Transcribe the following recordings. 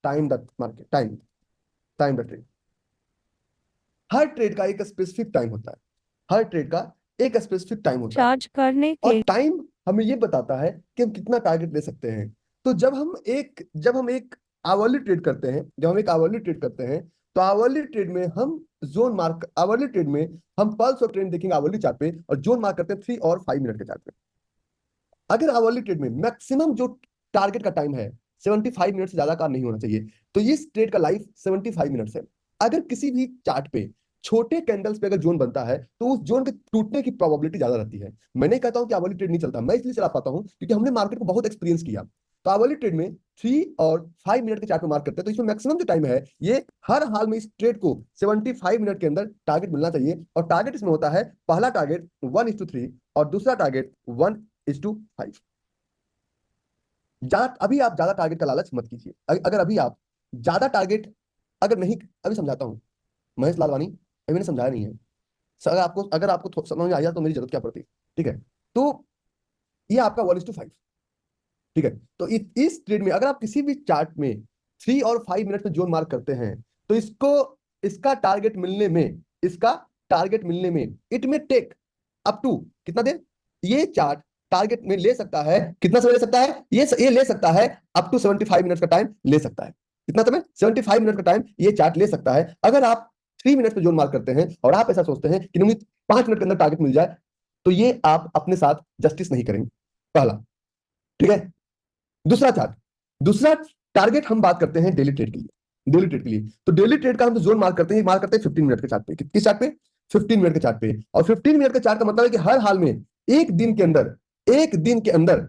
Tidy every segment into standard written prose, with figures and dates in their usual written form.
Time the market, time time the trade. Her trade का एक specific time होता है, हर ट्रेड का एक स्पेसिफिक टाइम होता है, चार्ज करने और के टाइम हमें ये बताता है कि हम कितना टारगेट ले सकते हैं। तो जब हम एक आवरली ट्रेड करते हैं, जब हम एक आवरली ट्रेड करते हैं, तो आवरली ट्रेड में हम जोन मार्क, आवरली ट्रेड में हम पल्स और ट्रेंड देखेंगे आवरली चार्ट पे, और जोन मार्क करते हैं 3 और 5 मिनट के चार्ट पे। अगर आवरली ट्रेड में मैक्सिमम जो टारगेट का टाइम है 75 मिनट से ज्यादा का नहीं होना चाहिए, तो इस ट्रेड का लाइफ 75 मिनट्स है। अगर किसी भी चार्ट पे छोटे कैंडल्स पे अगर जोन बनता है, तो उस जोन के टूटने की प्रोबेबिलिटी ज्यादा रहती है। मैं नहीं कहता हूं कि आवरली ट्रेड नहीं चलता, मैं इसलिए चला पाता हूं क्योंकि हमने मार्केट को बहुत एक्सपीरियंस किया। तो आवरली ट्रेड में 3 और 5 मिनट के चार्ट पे मार्क करते हैं, तो इसमें मैक्सिमम जो टाइम है, ये हर हाल में इस ट्रेड को 75 मिनट के अंदर टारगेट मिलना चाहिए। और टारगेट इसमें होता है, पहला टारगेट 1:3 और दूसरा टारगेट 1:5। ज्यादा अभी आप ज्यादा टारगेट का लालच मत कीजिए। अगर अभी आप ज्यादा टारगेट अगर नहीं, अभी समझाता हूं, महेश लालवानी, अभी मैंने समझाया नहीं है। अगर आपको समझ में आया तो मेरी जरूरत क्या पड़ती। ठीक है, तो ये आपका 1:5। ठीक है, तो इस ट्रेड में अगर आप किसी भी चार्ट में 3 और 5 मिनट में जोन मार्क करते हैं, तो इसका टारगेट मिलने में, इसका टारगेट मिलने में it may take up to कितना देर, ये चार्ट टारगेट में ले सकता है, कितना समय ले सकता है, ये ले सकता है अप टू 75 मिनट का टाइम ले सकता है। कितना समय, 75 मिनट का टाइम ये चार्ट ले सकता है। अगर आप 3 मिनट पे जोन मार्क करते हैं और आप ऐसा सोचते हैं कि मुझे 5 मिनट के अंदर टारगेट मिल जाए, तो ये आप अपने साथ जस्टिस नहीं करेंगे, पहला। ठीक है, दूसरा चार्ट, दूसरा टारगेट हम बात करते हैं डेली ट्रेड के लिए। डेली ट्रेड के लिए, तो डेली ट्रेड का हम जो जोन मार्क करते हैं, मार्क करते हैं 15 मिनट के चार्ट पे। किस चार्ट पे, 15 मिनट के चार्ट पे। और 15 मिनट के चार्ट का मतलब है कि हर हाल में एक दिन के अंदर, एक दिन के अंदर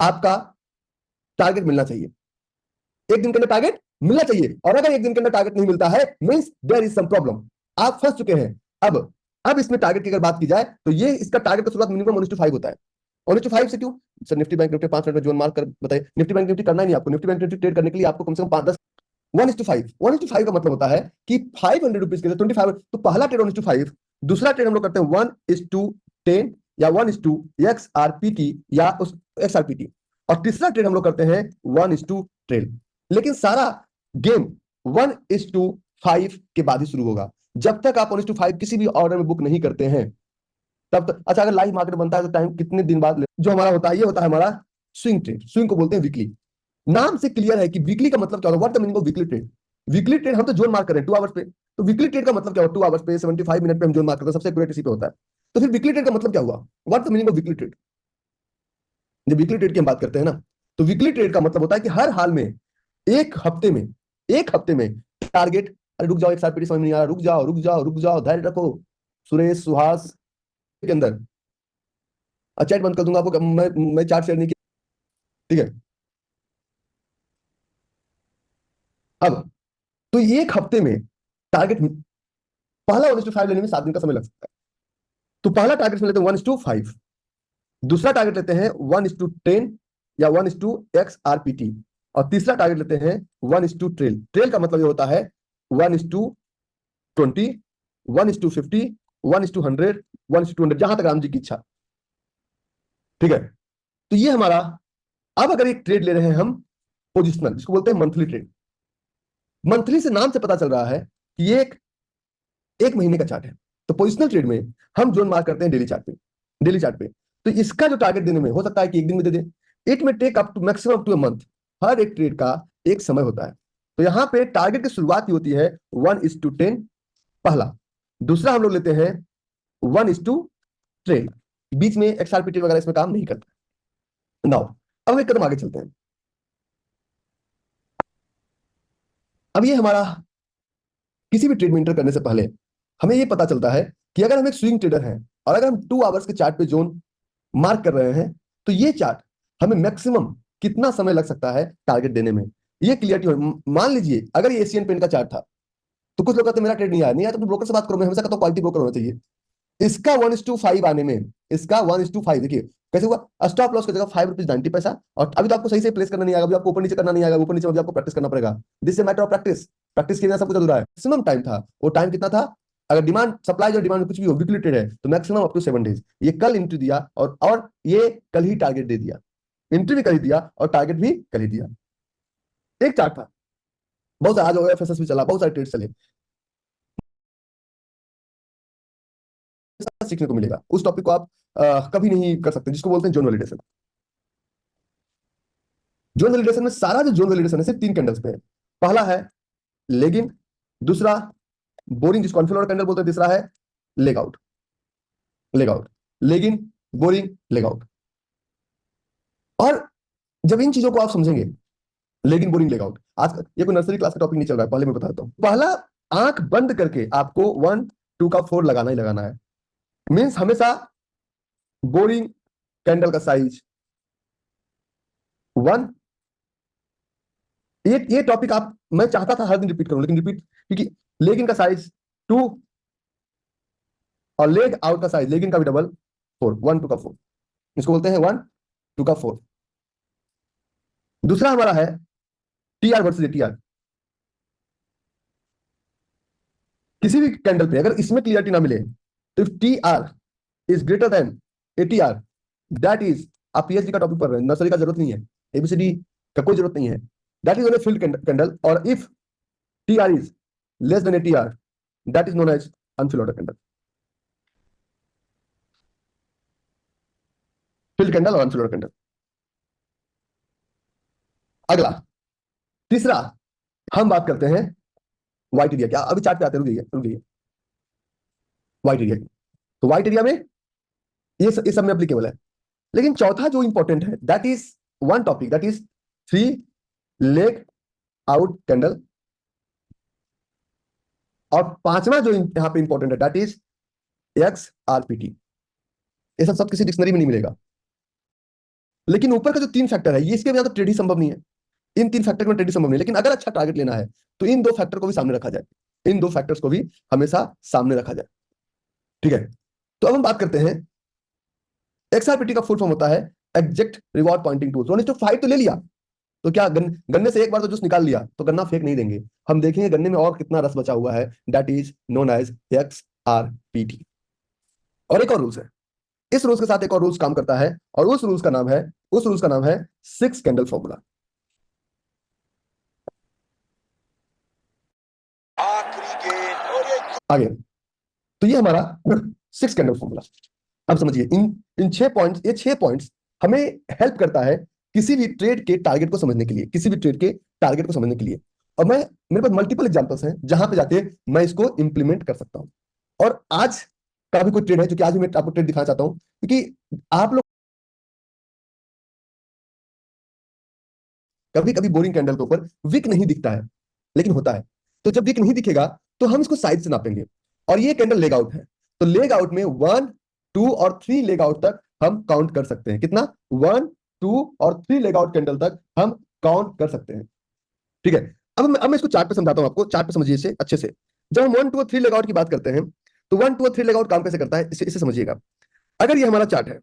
आपका टारगेट मिलना चाहिए, एक दिन के अंदर टारगेट मिलना चाहिए। और अगर एक दिन के अंदर टारगेट नहीं मिलता है, means there is some problem, आप फंस चुके हैं। अब इसमें टारगेट की अगर बात की जाए, तो ये इसका टारगेट का शुरुआत मिनिमम 1:5 होता है। 1:5 से क्यों sir, Nifty bank Nifty 5 minute में जोन मार्क कर बताइए। निफ्टी बैंक निफ्टी करना ही नहीं आपको, निफ्टी बैंक निफ्टी ट्रेड करने के लिए आपको कम से कम 5-10, 1:5, 1:5 का मतलब होता है कि 500 रुपीज के लिए 25। तो पहला ट्रेड 1:5, दूसरा ट्रेड हम लोग करते हैं 1:10 या 1:XRPT या उस XRPT, और तीसरा ट्रेड हम लोग करते हैं 1:12। लेकिन सारा गेम 1:5 के बाद ही शुरू होगा। जब तक आप 1:5 किसी भी ऑर्डर में बुक नहीं करते हैं, तब तक अच्छा, अगर लाइव मार्केट बनता है तो टाइम कितने दिन बाद जो हमारा होता है, ये होता है हमारा स्विंग ट्रेड। स्विंग को बोलते हैं वीकली। नाम से क्लियर है कि वीकली का मतलब क्या होगा, what the meaning of weekly trade. Weekly trade हम तो जोन मार्क कर रहे हैं 2 आवर्स पे, तो वीकली ट्रेड का मतलब क्या होगा, 2 आवर्स पे 75 मिनट पे हम जोन मार्क करते हैं, सबसे एक्यूरेट इसी पे होता है। तो फिर वीकली ट्रेड का मतलब क्या हुआ, what the meaning of weekly trade. जब वीकली ट्रेड की हम बात करते हैं ना, तो वीकली ट्रेड का मतलब होता है कि हर हाल में, एक हफ्ते में, एक हफ्ते में टारगेट, अरे रुक जाओ, एक साथ पीटी समझ में नहीं आ रहा, रुक जाओ रुक जाओ रुक जाओ, धैर्य रखो। सुरेश सुहास के अंदर चैट बंद कर दूंगा आपको, मैं चार्ट शेयर नहीं किया। ठीक है, अब तो ये एक हफ्ते में टारगेट, पहला 1:5 लेने में 7 दिन का समय लग सकता है। तो पहला टारगेट लेते हैं 1:5, दूसरा टारगेट लेते हैं 1:10 या 1:XRPT, और तीसरा टारगेट लेते हैं 1:ट्रेल। ट्रेल का मतलब ये होता है 1:20, 1:50, 1:100, 1:200, जहां तक राम जी की इच्छा। ठीक है, तो ये हमारा, अब अगर एक ट्रेड ले रहे हैं हम पोजिशनल, जिसको बोलते हैं मंथली ट्रेड। मंथली से नाम से पता चल रहा है कि ये एक महीने का चार्ट है। तो पोजिशनल ट्रेड में हम जोन मार्क करते हैं डेली चार्ट पे, डेली चार्ट पे। तो इसका जो टारगेट देने में हो सकता है कि एक दिन में दे दे, it may take up to maximum up to a month. हर एक ट्रेड का एक समय होता है। तो यहां पे टारगेट की शुरुआत ही होती है 1:10, पहला। दूसरा हम लोग लेते हैं 1:ट्रेड, बीच में XRPT वगैरह इसमें काम नहीं करता। नाउ अब हम एक कदम आगे चलते हैं। अब ये हमारा किसी भी ट्रेड में इंटर करने से पहले हमें ये पता चलता है कि अगर हम एक स्विंग ट्रेडर हैं और अगर हम 2 आवर्स के चार्ट पे जोन मार्क कर रहे हैं, तो ये चार्ट हमें मैक्सिमम कितना समय लग सकता है टारगेट देने में, ये क्लियरिटी हो। मान लीजिए अगर ये एशियन पेंट का चार्ट था, तो कुछ लोग कहते हैं मेरा ट्रेड नहीं आया, नहीं आया तो ब्रोकर से बात करो। मैं हमेशा कहता हूं क्वालिटी ब्रोकर होना चाहिए। इसका 1:5 आने में, इसका 1:5 देखिए कैसे हुआ। स्टॉप लॉस की जगह 5 रुपीज 90 पैसा, और अभी तो आपको सही से प्लेस करना नहीं आएगा, अभी आपको ऊपर नीचे करना नहीं आएगा, ऊपर नीचे अभी आपको प्रैक्टिस करना पड़ेगा। This is matter of practice, practice के सब कुछ अधूरा है। मैक्सिमम टाइम था, वो टाइम कितना था, अगर डिमांड सप्लाई और डिमांड कुछ भी हो, वीकली ट्रेड है, तो मैक्सिमम अप टू 7 डेज। ये कल एंट्री दिया और ये कल ही टारगेट दे दिया, एंट्री भी कल ही दिया और टारगेट भी कल ही दिया। एक चार्ट था, बहुत सारे, आज एफएसएस भी चला, बहुत सारे ट्रेड चले, सीखने को मिलेगा। उस टॉपिक को आप कभी नहीं कर सकते, जिसको बोलते हैं जोन वैलिडेशन। जोन वैलिडेशन में सारा जो जोन वैलिडेशन है सिर्फ 3 कैंडल्स पे है। पहला है लेगिन, दूसरा बोरिंग जिसको अनफिल ऑर्डर कैंडल बोलते हैं, तीसरा है leg out. Leg out, लेगिन, boring, leg out. और जब इन चीजों को आप समझेंगे, लेगिन, बोरिंग, लेग आउट, आज ये कोई नर्सरी क्लास का टॉपिक नहीं चल रहा है, पहले मैं बताता हूँ। पहला, आंख बंद करके आपको 1 2 का 4 लगाना ही लगाना है। मीन्स हमेशा बोरिंग कैंडल का साइज 1, ये टॉपिक आप, मैं चाहता था हर दिन रिपीट करूं, लेकिन रिपीट, क्योंकि लेगिन का साइज 2 और लेग आउट का साइज, लेगिन का भी डबल 4, 1 2 का 4, इसको बोलते हैं 1 2 का 4। दूसरा हमारा है टीआर वर्सेस एटीआर। किसी भी कैंडल पे अगर इसमें क्लियरिटी ना मिले, तो if T R is greater than ATR, that is, आप पीएचडी का टॉपिक पढ़ रहे हैं, नर्सरी का जरूरत नहीं है, एबीसीडी का कोई जरूरत नहीं है, that is only filled candle. और if T R is less than ATR, that is known as unfilled order candle. Filled candle और अनफिल ऑर्डर कैंडल। अगला, तीसरा, हम बात करते हैं व्हाइट एरिया। क्या अभी चार्ट पे आते, रुक गई व्हाइट एरिया। तो व्हाइट एरिया में ये सब में एप्लीकेबल है। लेकिन चौथा जो इंपॉर्टेंट है, that is one topic, that is 3 leg out candle. और पांचवा जो यहां पे इंपॉर्टेंट है, दैट इज XRPT। ये सब किसी डिक्शनरी में नहीं मिलेगा। लेकिन ऊपर का जो 3 फैक्टर है, ये इसके बिना तो ट्रेड ही संभव नहीं है। इन 3 फैक्टर में ट्रेड ही संभव नहीं। लेकिन अगर अच्छा टारगेट लेना है, तो इन 2 फैक्टर को भी सामने रखा जाए, इन 2 फैक्टर्स को भी हमेशा सामने रखा जाए। ठीक है, तो अब हम बात करते हैं, XRPT का फुल फॉर्म होता है एग्जैक्ट रिवॉर्ड पॉइंटिंग टूल। 1:5 तो ले लिया, तो क्या गन्ने से एक बार तो जूस निकाल लिया, तो गन्ना फेंक नहीं देंगे, हम देखेंगे गन्ने में और कितना रस बचा हुआ है, that is known as XRPT। और एक और रूल्स है, इस रूल्स के साथ एक और रूल्स काम करता है, और उस रूल्स का नाम है 6 कैंडल फॉर्मूला। आगे, तो ये हमारा 6 कैंडल फॉर्मूला। अब समझिए, इन 6 पॉइंट्स, ये 6 पॉइंट्स हमें हेल्प करता है किसी भी ट्रेड के टारगेट को समझने के लिए, किसी भी ट्रेड के टारगेट को समझने के लिए। और मेरे पास मल्टीपल एग्जांपल्स हैं जहां पे जाके मैं इसको इंप्लीमेंट कर सकता हूं। और आज का भी कोई ट्रेड है जो कि आज मैं आपको ट्रेड दिखाना चाहता हूं, क्योंकि आप लोग कभी कभी बोरिंग कैंडल के ऊपर विक नहीं दिखता है, लेकिन होता है। तो जब विक नहीं दिखेगा, तो हम इसको साइड से नापेंगे। और ये कैंडल लेग आउट है, तो लेग आउट में 1 2 और 3 लेग आउट तक हम काउंट कर सकते हैं। कितना? 1 2 और 3 लेग आउट कैंडल तक हम काउंट कर सकते हैं। ठीक है, अब मैं इसको चार्ट पे समझाता हूं आपको, चार्ट पे समझिए इसे अच्छे से। जब हम 1 2 और 3 लेग आउट की बात करते हैं, तो 1 2 और 3 लेग आउट काम कैसे करता है, इसे समझिएगा। अगर ये हमारा चार्ट है,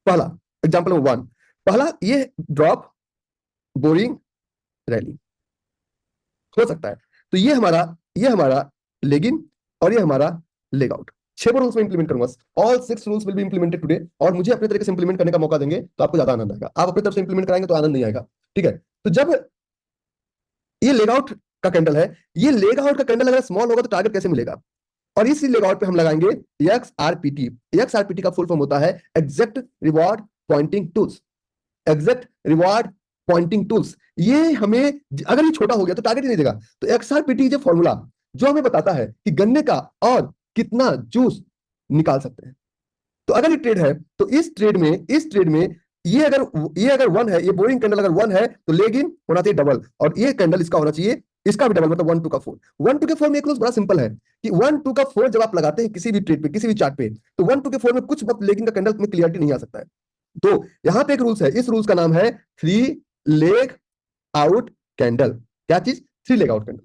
पहला एग्जाम्पल 1, पहला ये ड्रॉप, बोरिंग, रैली हो सकता है। तो ये हमारा लेगिन और ये हमारा लेग आउट। 6 रूल्स में इंप्लीमेंट करूंगा, all 6 rules will be implemented today. और मुझे अपने तरीके से इंप्लीमेंट करने का मौका देंगे तो आपको ज्यादा आनंद आएगा। आप अपनी तरफ से इंप्लीमेंट कराएंगे तो आनंद नहीं आएगा। ठीक है, तो जब ये लेग आउट का कैंडल है, ये लेग आउट का कैंडल अगर स्मॉल होगा तो टारगेट कैसे मिलेगा? और इसी लेग आउट पे हम लगाएंगे XRPT। XRPT का फुल फॉर्म होता है exact reward pointing tools. Exact reward pointing tools, ये हमें, अगर ये छोटा हो गया तो टारगेट ही नहीं देगा। तो XRPT जो फॉर्मूला जो हमें बताता है कि गन्ने का और कितना जूस निकाल सकते हैं। तो अगर ये ट्रेड है, तो इस ट्रेड में ये अगर 1 है, ये बोरिंग कैंडल अगर 1 है, तो लेग इन होना चाहिए डबल, और ये कैंडल इसका होना चाहिए, इसका भी डबल, मतलब 1 2 का 4। 1 2 के 4 में एक रूल बड़ा सिंपल है कि 1 2 का 4 जब आप लगाते हैं किसी भी ट्रेड पे, किसी भी चार्ट पे, तो 1 2 के 4 में कुछ वक्त लेगिंग का कैंडल में क्लियरिटी नहीं आ सकता है। तो यहां पे एक रूल्स है, इस रूल्स का नाम है 3 लेग आउट कैंडल। क्या चीज? 3 leg out candle.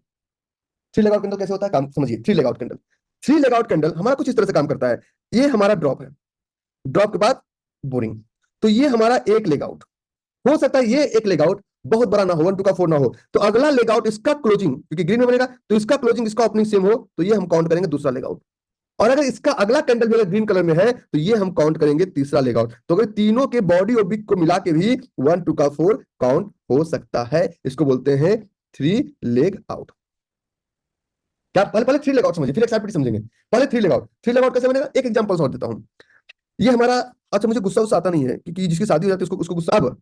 3 leg out candle कैसे होता है, काम समझिए। 3 लेग आउट कैंडल हमारा कुछ इस तरह से काम करता है। ये हमारा ड्रॉप है, ड्रॉप के बाद बोरिंग, तो ये हमारा एक लेग आउट हो सकता है। ये एक लेग आउट बहुत बड़ा ना हो, 1 2 का 4 ना हो, तो अगला लेग आउट इसका क्लोजिंग, क्योंकि ग्रीन में बनेगा, तो इसका क्लोजिंग इसका ओपनिंग सेम हो, तो ये हम काउंट करेंगे दूसरा लेग आउट। और अगर इसका अगला कैंडल भी अगर ग्रीन कलर में है, तो ये हम काउंट करेंगे तीसरा लेग आउट। तो अगर तीनों के बॉडी और बिग को मिला के भी 1 2 का 4 काउंट हो सकता है। इसको बोलते हैं थ्री लेग आउट। क्या पहले पहले थ्री लेग आउट समझिए, फिर एक्सआरपीटी समझेंगे। पहले थ्री लेग आउट कैसे बनेगा, एक एग्जांपल और देता हूं। ये हमारा, अच्छा मुझे गुस्सा उस्सा आता नहीं है, क्योंकि जिसकी शादी हो जाती है उसको उसको गुस्सा अब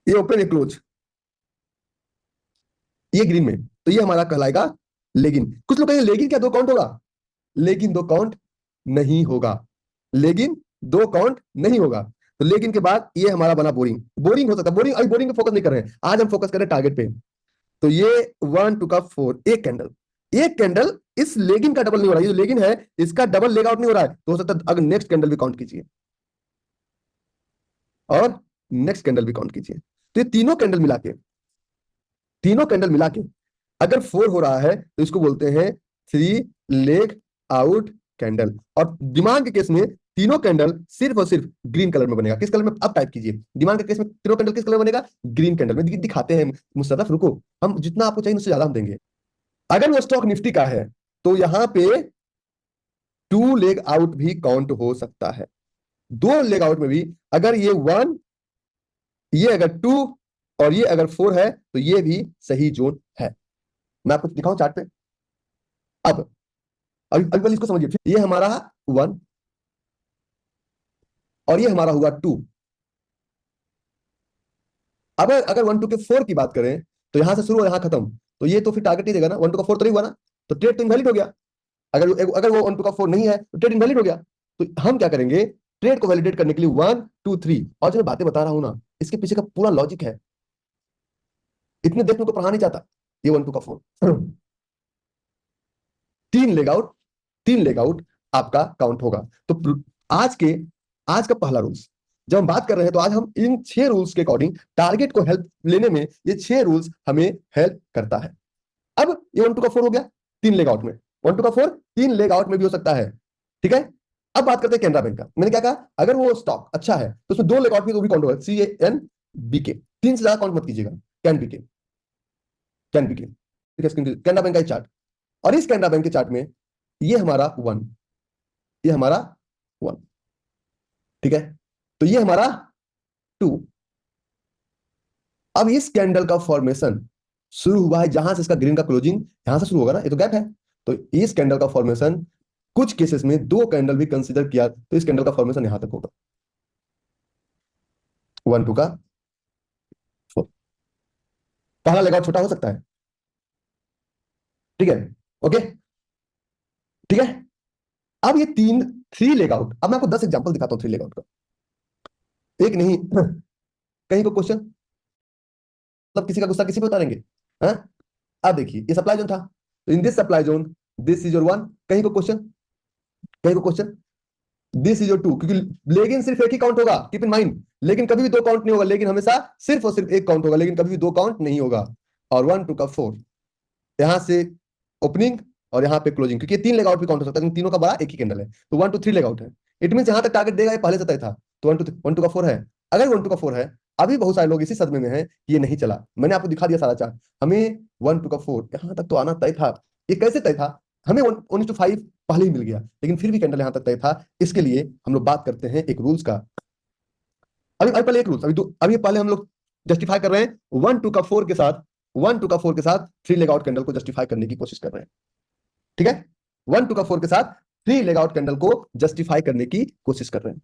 ये ओपन ये क्लोज, ये ग्रीन में, तो ये हमारा कहलाएगा लेगिन। कुछ लोग कहेंगे लेगिन क्या दो काउंट होगा, लेकिन दो काउंट नहीं होगा, लेकिन दो काउंट नहीं होगा। तो लेकिन के बाद ये हमारा बना बोरिंग। बोरिंग हो सकता है, बोरिंग अभी बोरिंग पे फोकस नहीं कर रहे हैं, आज हम फोकस कर रहे हैं टारगेट पे। तो ये 1 2 का 4 एक कैंडल, एक कैंडल इस लेगिन का डबल नहीं हो रहा है, ये जो लेगिन है इसका डबल लेग आउट नहीं हो रहा है, तो हो सकता है अगर नेक्स्ट कैंडल भी काउंट कीजिए और नेक्स्ट कैंडल भी काउंट कीजिए। तो ये तीनों कैंडल मिला के अगर 4 हो रहा है तो इसको बोलते हैं थ्री लेग आउट कैंडल। और डिमांड के केस में तीनों कैंडल सिर्फ और सिर्फ ग्रीन कलर में बनेगा। किस कलर में, अब टाइप कीजिए, डिमांड के केस में तीनों कैंडल किस कलर में बनेगा, ग्रीन कैंडल में। दिखाते हैं मुशर्रफ, रुको, हम जितना आपको चाहिए उससे ज्यादा हम देंगे। अगर वो स्टॉक निफ्टी का है तो यहां पे टू लेग आउट भी काउंट हो सकता है, दो लेग आउट में भी। अगर ये 1, ये अगर 2 और ये अगर 4 है तो ये भी सही जोन है। मैं आपको दिखाऊं चार्ट पे। अब अभी पहले इसको समझिए, फिर ये हमारा 1 और ये हमारा हुआ 2। अब अगर 1 2 के 4 की बात करें तो यहां से शुरू और यहां खत्म, तो ये तो फिर टारगेट ही देगा ना, 1 2 का 4 तो नहीं हुआ ना, तो ट्रेड तो इनवैलिड हो गया। अगर वो 1 2 का 4 नहीं है तो ट्रेड इनवैलिड हो गया। तो हम क्या करेंगे, ट्रेड को वैलिडेट करने के लिए 1 2 3, और जो मैं बातें बता रहा हूं ना इसके पीछे का पूरा लॉजिक है, इतने देखने को पढ़ा नहीं चाहता। ये 1 2 का 4 तीन लेग आउट, तीन लेग आउट आपका काउंट होगा। तो आज का पहला रूल्स जब हम बात कर रहे हैं, तो आज हम इन 6 रूल्स के अकॉर्डिंग टारगेट को हेल्प लेने में, ये 6 रूल्स हमें हेल्प करता है। अब ये 1 2 का 4 हो गया तीन लेग आउट में, 1 2 का 4 तीन लेग आउट में भी हो सकता है, ठीक है। अब बात करते हैं कैनरा बैंक का। मैंने क्या कहा, अगर वो स्टॉक अच्छा है तो उसमें दो लेग आउट भी तो भी काउंट होगा, CAN BK, तीन से ज्यादा काउंट मत कीजिएगा, कैन बीके, कैन बीके, ठीक है। कैनरा बैंक का चार्ट, और इस कैनरा बैंक के चार्ट में ये हमारा 1, ये हमारा 1, ठीक है, तो ये हमारा 2। अब इस कैंडल का फॉर्मेशन शुरू हुआ है जहां से इसका ग्रीन का क्लोजिंग यहां से शुरू होगा ना, ये तो गैप है। तो इस कैंडल का फॉर्मेशन कुछ केसेस में दो कैंडल भी कंसीडर किया तो इस कैंडल का फॉर्मेशन यहां तक होगा, 1 2 का 4। पहला लेग आउट छोटा हो सकता है, ठीक है, ओके, ठीक है। अब ये थ्री लेग आउट, अब मैं आपको 10 एग्जांपल दिखाता हूं थ्री लेग आउट का, एक नहीं कहीं को क्वेश्चन, मतलब किसी का गुस्सा किसी पे उतारेंगे, हाँ। अब देखिए ये सप्लाई जोन था, तो in this supply zone this is your 1, कहीं को क्वेश्चन, कहीं को क्वेश्चन, दिस इज योर 2, क्योंकि लेकिन सिर्फ एक ही काउंट होगा, कीप इन माइंड, लेकिन कभी भी दो काउंट नहीं होगा, लेकिन हमेशा सिर्फ और सिर्फ एक काउंट होगा, लेकिन कभी भी दो काउंट नहीं होगा। और 1 2 का 4 यहां से ओपनिंग और यहाँ पे क्लोजिंग, क्योंकि तीन लेग आउट भी काउंट हो सकता है, लेकिन तीनों का बड़ा एक ही कैंडल है, तो 1 2 3 लेग आउट है। इट मीन जहां तक टारगेट देगा ये पहले से तय था, तो 1 2 का 4 है। अगर 1 2 का 4 है, अभी बहुत सारे लोग इसी सदमे में हैं कि ये नहीं चला, मैंने आपको दिखा दिया सारा चार्ट, हमें 1 2 का 4 यहाँ तक तो आना तय था। ये कैसे तय था, हमें 1:5 पहले ही मिल गया, लेकिन फिर भी कैंडल यहाँ तक तय था। इसके लिए हम लोग बात करते हैं एक रूल्स का। अभी पहले एक रूल्स, अभी पहले हम लोग जस्टिफाई कर रहे हैं 1 2 का 4 के साथ, 1 2 का 4 के साथ थ्री लेग आउट कैंडल को जस्टिफाई करने की कोशिश कर रहे हैं, ठीक है। 1 2 का 4 के साथ थ्री लेग आउट कैंडल को जस्टिफाई करने की कोशिश कर रहे हैं,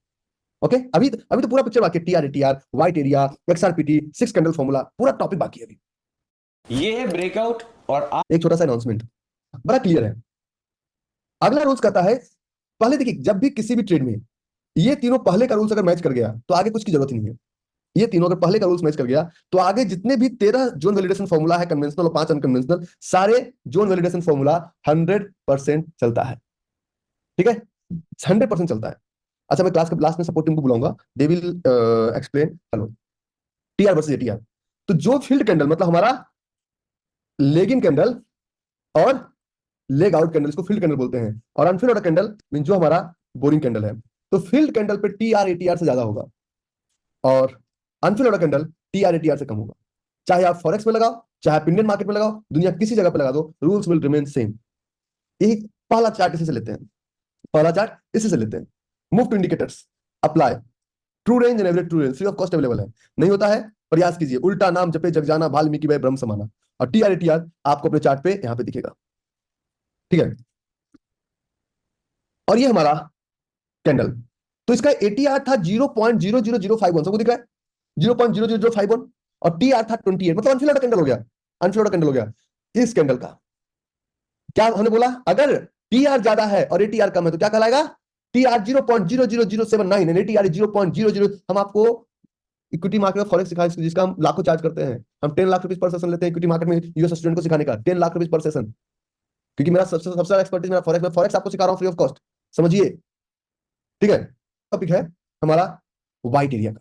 ओके। अभी तो पूरा पिक्चर बाकी है, TR ATR, white area, XRPT, 6 candle formula, पूरा टॉपिक बाकी है अभी। ये है ब्रेकआउट। और एक छोटा सा अनाउंसमेंट, बड़ा क्लियर है। अगला रूल्स कहता है, पहले देखिए जब भी किसी भी ट्रेड में ये तीनों पहले का रूल्स अगर मैच कर गया तो आगे कुछ की जरूरत ही नहीं है। ये तीनों अगर पहले का रूल्स मैच कर गया तो आगे जितने भी 13 जोन वैलिडेशन फॉर्मूला है, कन्वेंशनल और 5 अनकन्वेंशनल, सारे जोन वैलिडेशन फॉर्मूला 100% चलता है, ठीक है, 100% चलता है। अच्छा मैं क्लास के लास्ट में सपोर्ट टीम को बुलाऊंगा, they will explain. Hello, TR versus ATR, तो जो फील्ड कैंडल मतलब हमारा लेगिंग कैंडल और लेग आउट कैंडल, इसको फील्ड कैंडल बोलते हैं, और अनफिल्ड ऑर्डर कैंडल मीन जो हमारा बोरिंग कैंडल है, तो फील्ड कैंडल पे TR ATR से ज्यादा होगा और Anfield order candle TR ATR से कम होगा। चाहे आप फॉरेक्स में लगाओ, चाहे आप इंडियन मार्केट में लगाओ, दुनिया किसी जगह पे लगा दो, रूल्स विल रिमेन सेम। यही पहला चार्ट इसी से लेते हैं, पहला चार्ट इसी से लेते हैं। Move to indicators, apply. True range and average true range free of cost available है। नहीं होता है, प्रयास कीजिए, उल्टा नाम जपे जग जाना वाल्मीकि वै ब्रह्म समाना। और TR आपको अपने चार्ट पे यहां पे दिखेगा, ठीक है। और ये हमारा कैंडल, तो इसका ATR था 0.00051, सबको दिख रहा है 0.00051, और TR था 28, मतलब अनफिल्ड कैंडल हो गया, अनफिल्ड कैंडल हो गया। इस कैंडल का क्या हमने बोला, अगर TR ज्यादा है और ATR कम है तो क्या कहलाएगा, TR 0.00079 एंड ATR 0.00। हम आपको इक्विटी मार्केट में फॉरेक्स सिखाए, जिसका हम लाखों चार्ज करते हैं, हम 10 लाख रुपीज पर सेशन लेते हैं इक्विटी मार्केट में यूएस स्टूडेंट को सिखाने का, 10 लाख रुपीज पर सेशन, क्योंकि मेरा सबसे ज्यादा एक्सपर्टीज मेरा फॉरेक्स में, फॉरेक्स आपको सिखा रहा हूं फ्री ऑफ कॉस्ट, समझिए, ठीक है। टॉपिक है हमारा व्हाइट एरिया का।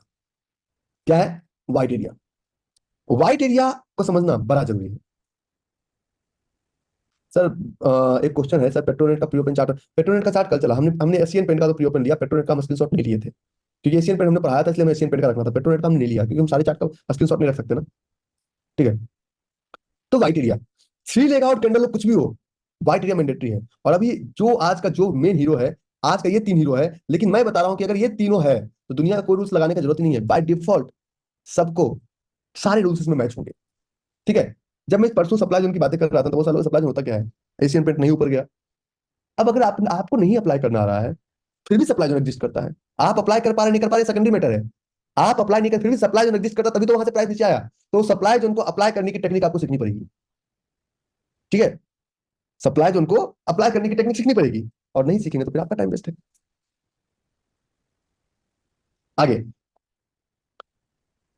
क्या है व्हाइट एरिया, व्हाइट एरिया को समझना बड़ा जरूरी है। सर एक क्वेश्चन है सर, पेट्रोनेट का प्री ओपन चार्ट, पेट्रोनेट का चार्ट कल चला, हमने हमने एशियन पेंट का तो प्री ओपन लिया, पेट्रोनेट का हम स्क्रीनशॉट नहीं लिए थे, क्योंकि एशियन पेंट हमने पढ़ाया था, इसलिए हमें एशियन पेंट का रखना था, पेट्रोनेट का हम नहीं लिया क्योंकि हम सारे चार्ट का स्क्रीनशॉट नहीं रख सकते ना, ठीक है। तो white area, 3 leg out candle कुछ भी हो, व्हाइट एरिया मैंडेटरी है। और अभी जो आज का जो मेन हीरो है, आज का ये 3 हीरो है, लेकिन मैं बता रहा हूं कि अगर ये तीनों है तो दुनिया का कोई रूल्स लगाने की जरूरत नहीं है, बाय डिफॉल्ट सबको सारे रूल्स इसमें मैच होंगे, ठीक है। जब मैं परसों सप्लाई जोन की बातें कर रहा था तो वो सालों सप्लाई जोन होता क्या है, एशियन पेंट नहीं ऊपर गया। अब अगर आपको नहीं अप्लाई करना आ रहा है, फिर भी सप्लाई जोन एग्जिस्ट करता है, आप अप्लाई कर पा रहे नहीं कर पा रहे सेकेंडरी मैटर है, आप अप्लाई नहीं कर फिर भी सप्लाई जोन एग्जिस्ट करता, तभी तो वहां से प्राइस नीचे आया। तो सप्लाई जोन को अप्लाई करने की टेक्निक आपको सीखनी पड़ेगी, ठीक है। सप्लाई जोन को अप्लाई करने की टेक्निक सीखनी पड़ेगी, और नहीं सीखेंगे तो फिर आपका टाइम वेस्ट है। आगे,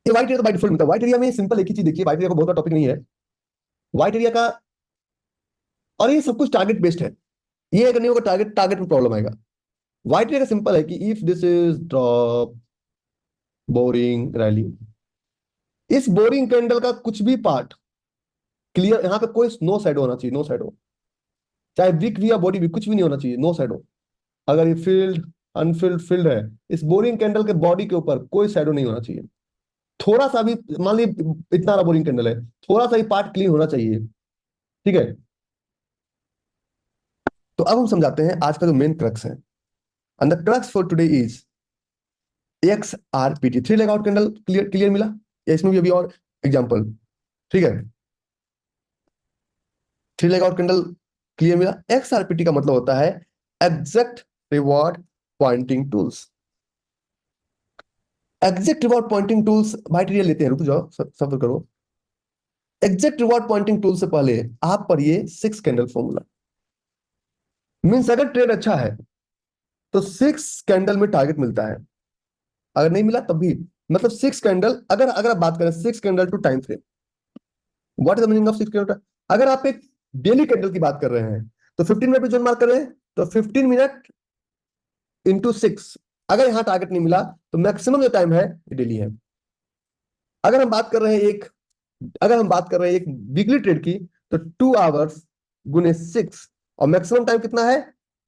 ये व्हाइट एरिया तो बाय डिफॉल्ट मिलता है। व्हाइट एरिया में सिंपल एक ही चीज देखिए, व्हाइट एरिया को बहुत टॉपिक नहीं है व्हाइट एरिया का, और ये सब कुछ टारगेट बेस्ड है, ये अगर नहीं होगा टारगेट टारगेट में प्रॉब्लम आएगा। व्हाइट एरिया का सिंपल है कि if this is drop boring rally, इस बोरिंग कैंडल का कुछ भी पार्ट क्लियर, यहां पे कोई नो साइड होना चाहिए, नो साइड हो, चाहे विक भी या बॉडी भी, कुछ भी नहीं होना चाहिए, नो साइड हो। अगर ये फील्ड अनफिल्ड फील्ड है, इस बोरिंग कैंडल के बॉडी के ऊपर कोई शैडो नहीं होना चाहिए, थोड़ा सा भी, मान ली इतना बोरिंग कैंडल है, थोड़ा सा ही पार्ट क्लीन होना चाहिए, ठीक है। तो अब हम समझाते हैं आज का जो मेन क्रक्स है, and the crux for today is XRPT, 3 leg out candle, clear clear मिला, या इसमें भी अभी और एग्जांपल, ठीक है। 3 लेग आउट कैंडल क्लियर मिला। XRPT का मतलब होता है exact reward pointing tools, exact reward pointing tools भाई ट्रियल लेते हैं, रुक जाओ सब्र करो। एग्जैक्ट रिवॉर्ड पॉइंटिंग टूल से पहले आप पढ़िए 6 कैंडल फॉर्मूला, मींस अगर ट्रेड अच्छा है तो 6 कैंडल में टारगेट मिलता है, अगर नहीं मिला तब भी, मतलब 6 कैंडल, अगर अगर आप बात करें 6 candle to time frame, what is the meaning of 6 candle. अगर आप एक डेली कैंडल की बात कर रहे हैं तो 15 मिनट पे जोन मार्क कर रहे हैं, तो 15 मिनट इंटू 6, अगर यहां टारगेट नहीं मिला तो मैक्सिमम जो टाइम है डेली है। अगर हम बात कर रहे हैं एक, अगर हम बात कर रहे हैं एक वीकली ट्रेड की, तो 2 आवर्स गुने 6, और मैक्सिमम टाइम कितना है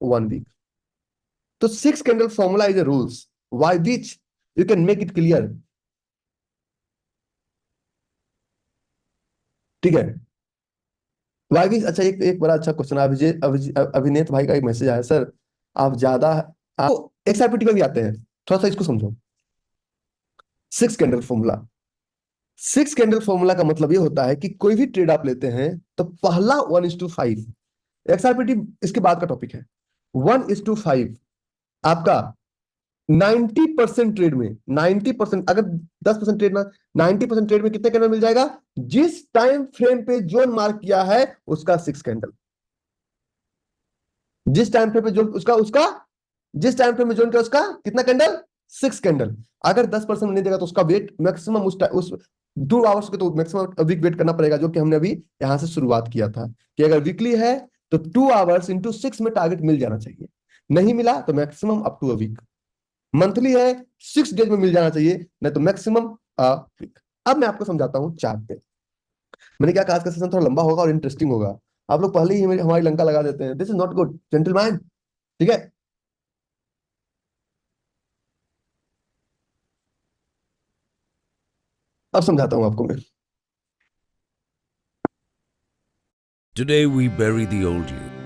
1 वीक। तो 6 candle formula is a rules by which you can make it clear, ठीक है। वाई भी अच्छा, एक बड़ा अच्छा क्वेश्चन, अभिनेत भाई का एक मैसेज आया, सर आप ज्यादा, आप XRPT पर भी आते हैं, थोड़ा सा इसको समझो। 6 कैंडल फॉर्मूला, 6 कैंडल फॉर्मूला का मतलब ये होता है कि कोई भी ट्रेड आप लेते हैं तो पहला 1:5, XRPT इसके बाद का टॉपिक है, 1:5 आपका 90% ट्रेड में, 90%, अगर 10% ट्रेड ना, 90% ट्रेड में कितने कैंडल मिल जाएगा, जिस टाइम फ्रेम पे जोन मार्क किया है उसका 6 कैंडल, जिस टाइम फ्रेम पे जोन उसका उसका जिस टाइम फ्रेम में जोन किया उसका कितना कैंडल, 6 कैंडल। अगर 10% नहीं देगा तो उसका वेट मैक्सिमम उस 2 आवर्स के तो मैक्सिमम वीक वेट करना पड़ेगा, जो कि हमने अभी यहां से शुरुआत किया था कि अगर वीकली है तो 2 आवर्स इंटू 6 में टारगेट मिल जाना चाहिए, नहीं मिला तो maximum up to a week, monthly है 6 डेज में मिल जाना चाहिए, नहीं तो मैक्सिमम वीक। अब मैं आपको समझाता हूं चार्ट पे, मैंने क्या कहा, आज का सेशन थोड़ा लंबा होगा और इंटरेस्टिंग होगा, आप लोग पहले ही हमारी लंका लगा देते हैं, this is not good gentleman, ठीक है। अब समझाता हूं आपको मैं। Today we bury the old you